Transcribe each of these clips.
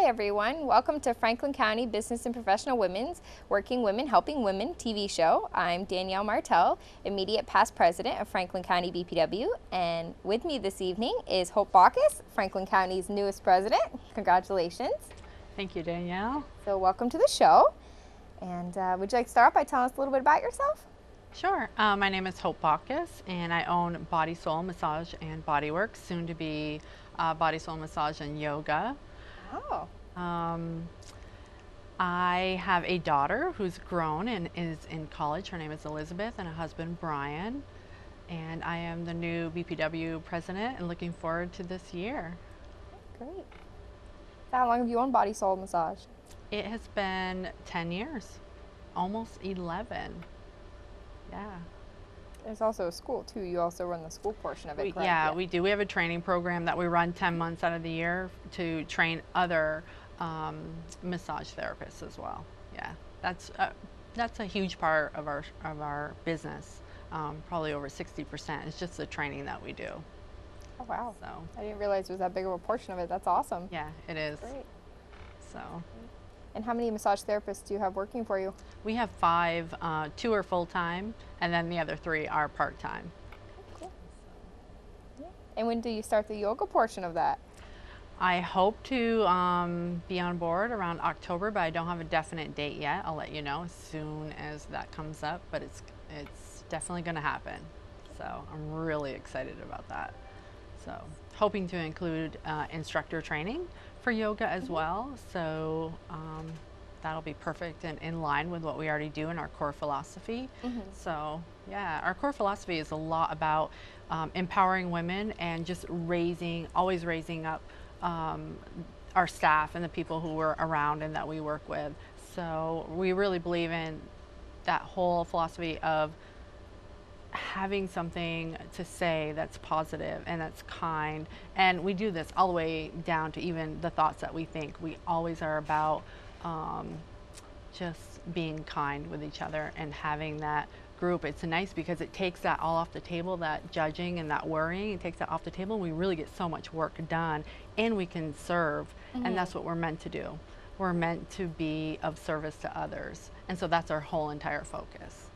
Hi everyone, welcome to Franklin County Business and Professional Women's Working Women Helping Women TV show. I'm Danielle Martel, immediate past president of Franklin County BPW, and with me this evening is Hope Bockus, Franklin County's newest president. Congratulations. Thank you, Danielle. So welcome to the show, and would you like to start off by telling us a little bit about yourself? Sure. My name is Hope Bockus, and I own Body, Soul, Massage, and Bodyworks, soon to be Body, Soul, Massage, and Yoga. Oh. I have a daughter who's grown and is in college. Her name is Elizabeth, and a husband, Brian. And I am the new BPW president and looking forward to this year. Great. How long have you owned Body, Soul, Massage? It has been 10 years, almost 11. Yeah. There's also a school too. You also run the school portion of it, correct? Yeah, we do. We have a training program that we run 10 months out of the year to train other massage therapists as well. Yeah, that's a huge part of our business. Probably over 60% is just the training that we do. Oh wow! So I didn't realize it was that big of a portion of it. That's awesome. Yeah, it is. Great. So. And how many massage therapists do you have working for you? We have 5. 2 are full-time, and then the other 3 are part-time. Cool. Yeah. And when do you start the yoga portion of that? I hope to be on board around October, but I don't have a definite date yet. I'll let you know as soon as that comes up, but it's definitely going to happen. So I'm really excited about that. So hoping to include instructor training for yoga as well. So that'll be perfect and in line with what we already do in our core philosophy. So yeah, our core philosophy is a lot about empowering women and just always raising up our staff and the people who we're around and that we work with. So we really believe in that whole philosophy of having something to say that's positive and that's kind, and we do this all the way down to even the thoughts that we think. We always are about just being kind with each other and having that group. It's nice because it takes that all off the table, that judging and that worrying. It takes that off the table, and we really get so much work done, and we can serve, and that's what we're meant to do. We're meant to be of service to others, and so that's our whole entire focus.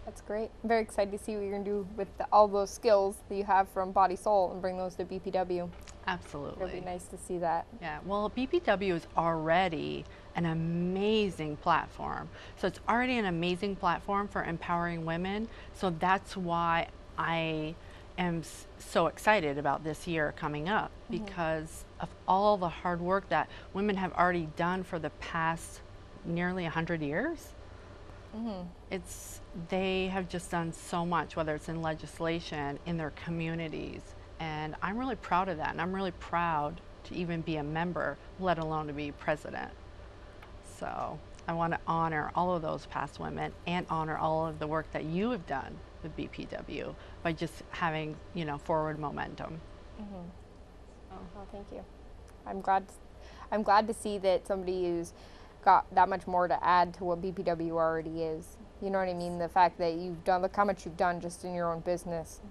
That's great. I'm very excited to see what you're going to do with all those skills that you have from Body Soul and bring those to BPW. Absolutely. It'll be nice to see that. Yeah, well, BPW is already an amazing platform. So it's already an amazing platform for empowering women. So that's why I am so excited about this year coming up, because of all the hard work that women have already done for the past nearly 100 years. They have just done so much, whether it's in legislation, in their communities, and I'm really proud of that, and I'm really proud to even be a member, let alone to be president. So I want to honor all of those past women and honor all of the work that you have done with BPW by just having, forward momentum. Oh, thank you. I'm glad to see that somebody who's got that much more to add to what BPW already is. You know what I mean? The fact that look how much you've done just in your own business.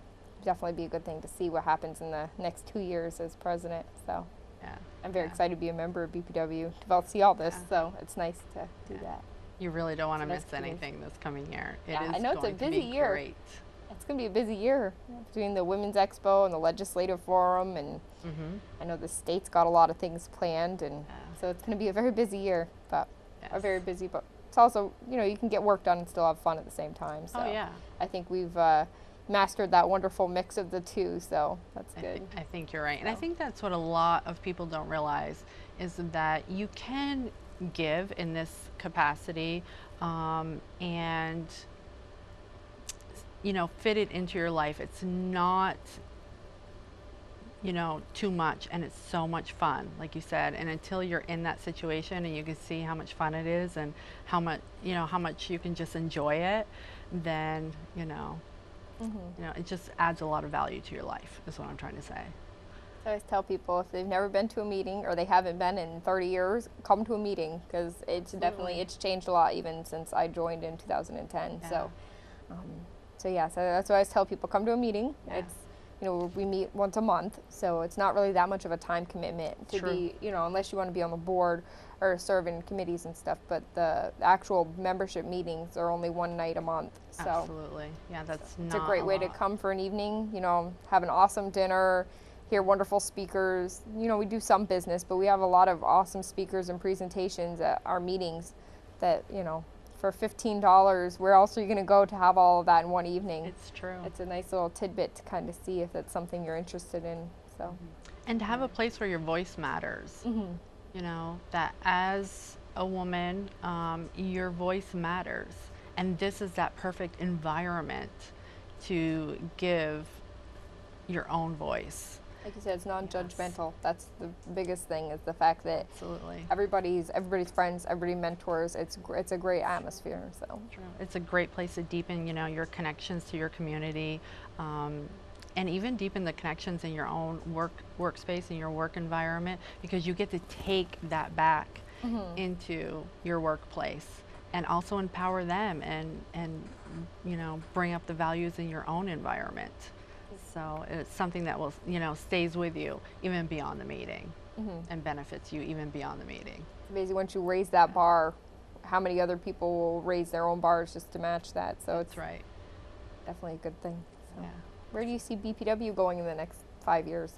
Definitely be a good thing to see what happens in the next 2 years as president. So yeah, I'm very excited to be a member of BPW, to see all this. So it's nice to do that. You really don't want to miss anything this coming year. I know it's a busy year. Great. It's going to be a busy year between the Women's Expo and the Legislative Forum, and I know the state's got a lot of things planned, and so it's going to be a very busy year, but but it's also, you can get work done and still have fun at the same time. So I think we've mastered that wonderful mix of the two, so that's good. I think you're right. And I think that's what a lot of people don't realize, is that you can give in this capacity and fit it into your life. It's not too much, and it's so much fun, like you said. And until you're in that situation and you can see how much fun it is and how much you can just enjoy it, then it just adds a lot of value to your life, is what I'm trying to say. I always tell people, if they've never been to a meeting or they haven't been in 30 years, come to a meeting, because it's changed a lot even since I joined in 2010. So that's why I always tell people, come to a meeting. It's we meet once a month, so it's not really that much of a time commitment to be, unless you want to be on the board or serve in committees and stuff. But the actual membership meetings are only one night a month. So Absolutely. Yeah, that's not it's a great way to come for an evening, have an awesome dinner, hear wonderful speakers. We do some business, but we have a lot of awesome speakers and presentations at our meetings that, for $15, where else are you going to go to have all of that in one evening? It's true. It's a nice little tidbit to kind of see if that's something you're interested in. So, and to have a place where your voice matters. That as a woman, your voice matters, and this is that perfect environment to give your own voice. Like you said, it's non-judgmental. Yes. That's the biggest thing, is the fact that Absolutely. everybody's friends, everybody mentors. It's a great atmosphere. So True. It's a great place to deepen, your connections to your community, and even deepen the connections in your own workspace and your work environment, because you get to take that back into your workplace and also empower them and bring up the values in your own environment. So it's something that will, stays with you even beyond the meeting and benefits you even beyond the meeting. It's amazing once you raise that bar, how many other people will raise their own bars just to match that. So That's right. Definitely a good thing. So. Yeah. Where do you see BPW going in the next 5 years?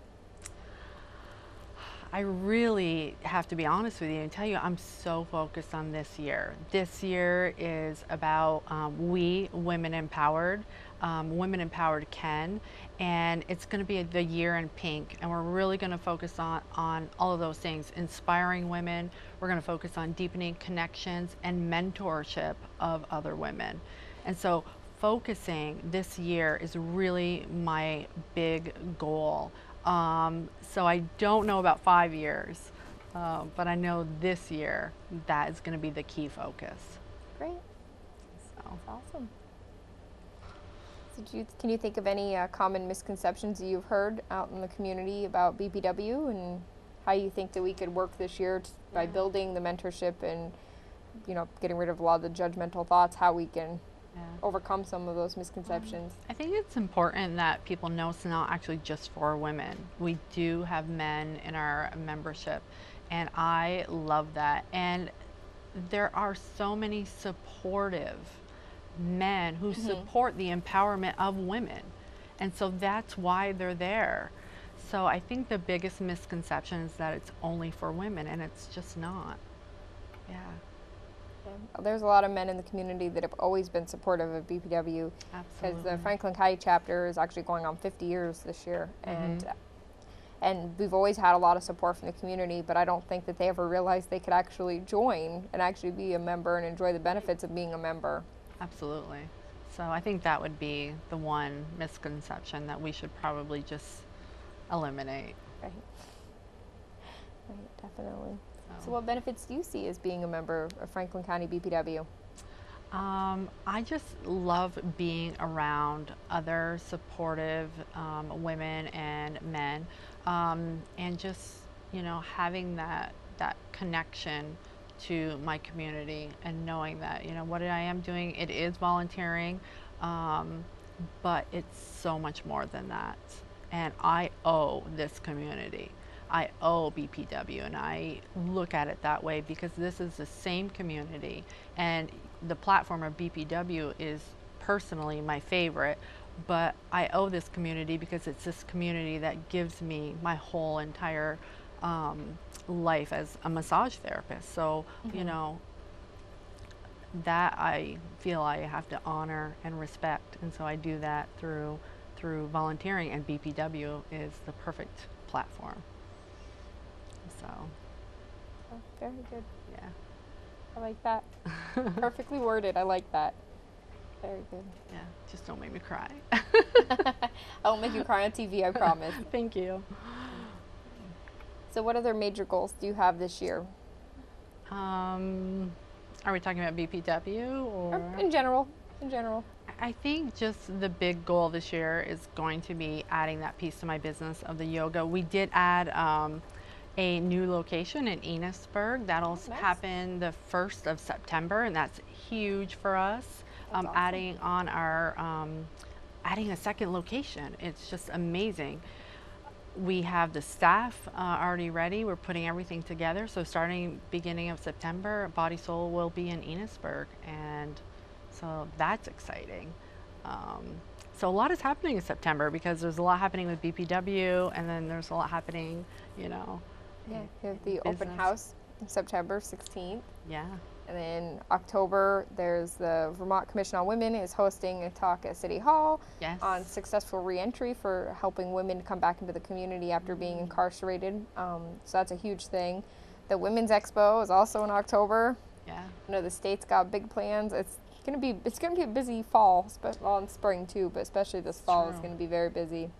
I really have to be honest with you and tell you, I'm so focused on this year. This year is about we, Women Empowered, Women Empowered Can, and it's going to be the year in pink, and we're really going to focus on all of those things, inspiring women. We're going to focus on deepening connections and mentorship of other women. And so focusing this year is really my big goal. So I don't know about 5 years, but I know this year that is going to be the key focus. Great. So. That's awesome. So can you think of any common misconceptions that you've heard out in the community about BPW, and how you think that we could work this year by building the mentorship and, getting rid of a lot of the judgmental thoughts, how we can overcome some of those misconceptions? I think it's important that people know it's not actually just for women. We do have men in our membership, and I love that. And there are so many supportive men who support the empowerment of women, and so that's why they're there. So I think the biggest misconception is that it's only for women, and it's just not. Yeah. There's a lot of men in the community that have always been supportive of BPW. Because the Franklin County chapter is actually going on 50 years this year, and we've always had a lot of support from the community, but I don't think that they ever realized they could actually join and actually be a member and enjoy the benefits of being a member. Absolutely. So I think that would be the one misconception that we should probably just eliminate. Right. Right, definitely. So what benefits do you see as being a member of Franklin County BPW? I just love being around other supportive women and men, and just, having that connection to my community, and knowing that, what I am doing, it is volunteering, but it's so much more than that. And I owe this community. I owe BPW, and I look at it that way because this is the same community, and the platform of BPW is personally my favorite, but I owe this community because it's this community that gives me my whole entire life as a massage therapist. So, that I feel I have to honor and respect, and so I do that through volunteering, and BPW is the perfect platform. So. Oh, very good. Yeah. I like that. Perfectly worded. I like that. Very good. Yeah. Just don't make me cry. I won't make you cry on TV, I promise. Thank you. So what other major goals do you have this year? Are we talking about BPW or? In general. In general. I think just the big goal this year is going to be adding that piece to my business of the yoga. We did add a new location in Enosburg. That'll happen the 1st of September, and that's huge for us. Awesome. Adding on our adding a second location. It's just amazing. We have the staff already ready. We're putting everything together. So starting beginning of September, Body Soul will be in Enosburg, and so that's exciting. So a lot is happening in September because there's a lot happening with BPW, and then there's a lot happening, you know. Yeah, we have the open house September 16th. Yeah. And then October, there's the Vermont Commission on Women is hosting a talk at City Hall on successful reentry for helping women come back into the community after being incarcerated. So that's a huge thing. The Women's Expo is also in October. Yeah. I know the state's got big plans. It's gonna be a busy fall, well, in spring too, but especially this fall is gonna be very busy.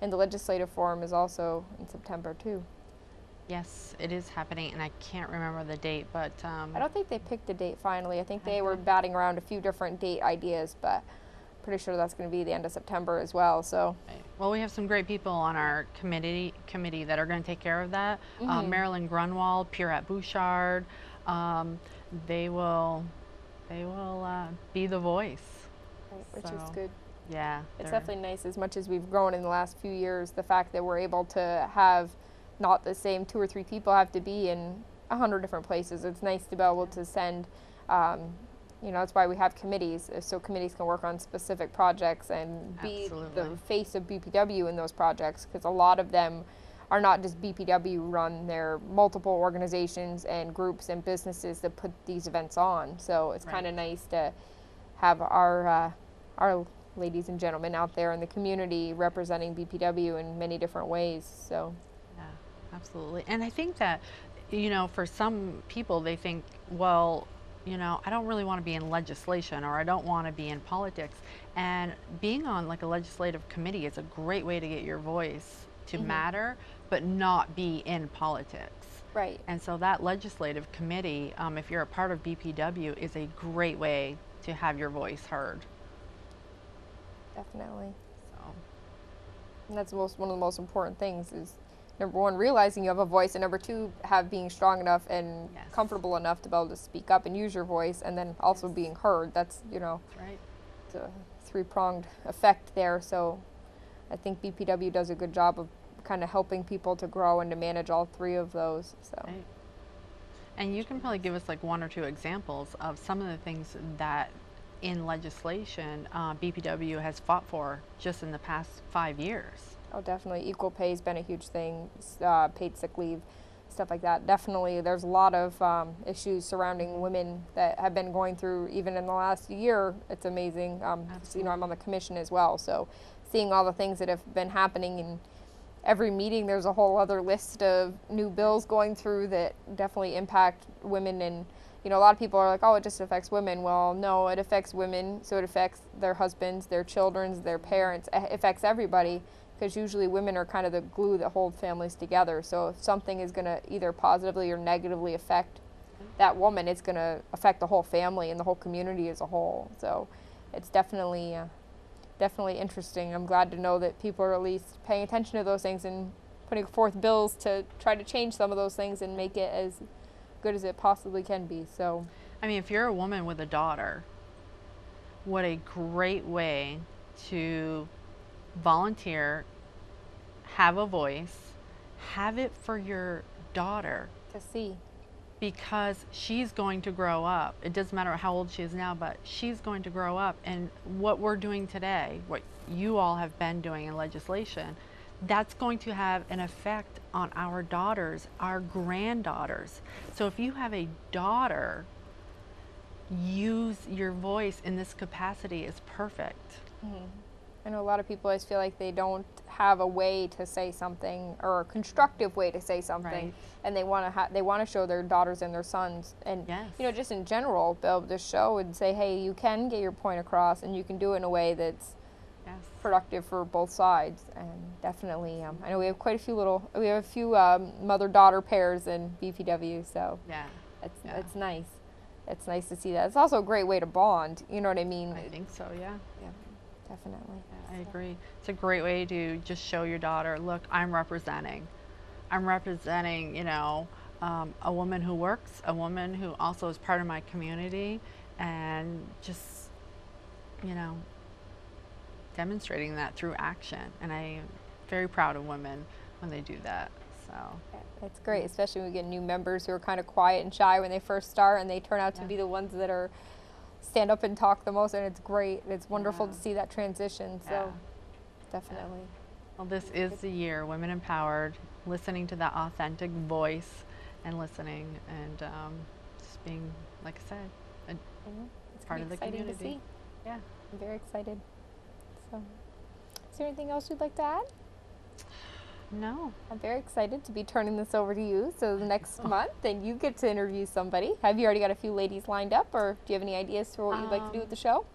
And the Legislative Forum is also in September too. Yes, it is happening, and I can't remember the date, but I don't think they picked a date finally. I think they were batting around a few different date ideas, but pretty sure that's going to be the end of September as well. So, well, we have some great people on our committee that are going to take care of that. Marilyn Grunwald, Pierrette Bouchard, they will be the voice, which is good. Yeah, it's definitely nice. As much as we've grown in the last few years, the fact that we're able to have not the same 2 or 3 people have to be in 100 different places. It's nice to be able to send, that's why we have committees, so committees can work on specific projects and be the face of BPW in those projects, because a lot of them are not just BPW run, they're multiple organizations and groups and businesses that put these events on. So it's kind of nice to have our ladies and gentlemen out there in the community representing BPW in many different ways. So. Absolutely. And I think that, for some people, they think, well, I don't really want to be in legislation, or I don't want to be in politics. And being on like a legislative committee is a great way to get your voice to matter, but not be in politics. Right. And so that legislative committee, if you're a part of BPW, is a great way to have your voice heard. Definitely. So. And that's one of the most important things is, number one, realizing you have a voice, and number two, being strong enough and comfortable enough to be able to speak up and use your voice, and then also being heard. That's, it's a 3-pronged effect there. So I think BPW does a good job of kind of helping people to grow and to manage all 3 of those. So. Right. And you can probably give us like 1 or 2 examples of some of the things that in legislation BPW has fought for just in the past 5 years. Oh, definitely. Equal pay has been a huge thing, paid sick leave, stuff like that. Definitely, there's a lot of issues surrounding women that have been going through, even in the last year. It's amazing. I'm on the commission as well, so seeing all the things that have been happening, in every meeting there's a whole other list of new bills going through that definitely impact women. And a lot of people are like, oh, it just affects women. Well, no, it affects women, so it affects their husbands, their children, their parents. It affects everybody, because usually women are kind of the glue that hold families together. So if something is going to either positively or negatively affect that woman, it's going to affect the whole family and the whole community as a whole. So it's definitely interesting. I'm glad to know that people are at least paying attention to those things and putting forth bills to try to change some of those things and make it as good as it possibly can be. So, I mean, if you're a woman with a daughter, what a great way to volunteer, have a voice, have it for your daughter to see, because she's going to grow up. It doesn't matter how old she is now, but she's going to grow up, and what we're doing today, what you all have been doing in legislation, that's going to have an effect on our daughters, our granddaughters. So if you have a daughter, use your voice in this capacity is perfect. I know a lot of people always feel like they don't have a way to say something, or a constructive way to say something, and they want to show their daughters and their sons, and just in general, be able to show and say, hey, you can get your point across, and you can do it in a way that's productive for both sides. And definitely, I know we have we have a few mother-daughter pairs in BPW, so it's nice. It's nice to see that. It's also a great way to bond. You know what I mean? I think so. Yeah. Definitely. Yeah, I agree. It's a great way to just show your daughter, look, I'm representing, a woman who works, a woman who also is part of my community, and just, demonstrating that through action, and I'm very proud of women when they do that. So it's great, especially when we get new members who are kind of quiet and shy when they first start, and they turn out to be the ones that are stand up and talk the most, and it's great. It's wonderful to see that transition. So definitely. Well, this is the year, Women Empowered, listening to that authentic voice and listening and just being, like I said, it's part of the community. To see. Yeah. I'm very excited. So, is there anything else you'd like to add? No. I'm very excited to be turning this over to you. So the next month, then you get to interview somebody. Have you already got a few ladies lined up, or do you have any ideas for what you'd like to do with the show?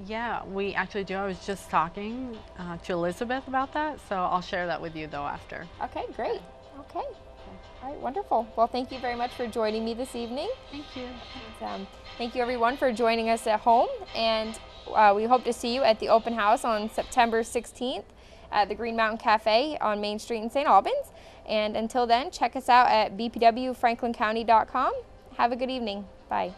Yeah, we actually do. I was just talking to Elizabeth about that, so I'll share that with you though after. Okay, great. Okay. All right, wonderful. Well, thank you very much for joining me this evening. Thank you. And, thank you everyone for joining us at home, and we hope to see you at the open house on September 16th at the Green Mountain Cafe on Main Street in St. Albans. And until then, check us out at bpwfranklincounty.com. Have a good evening. Bye.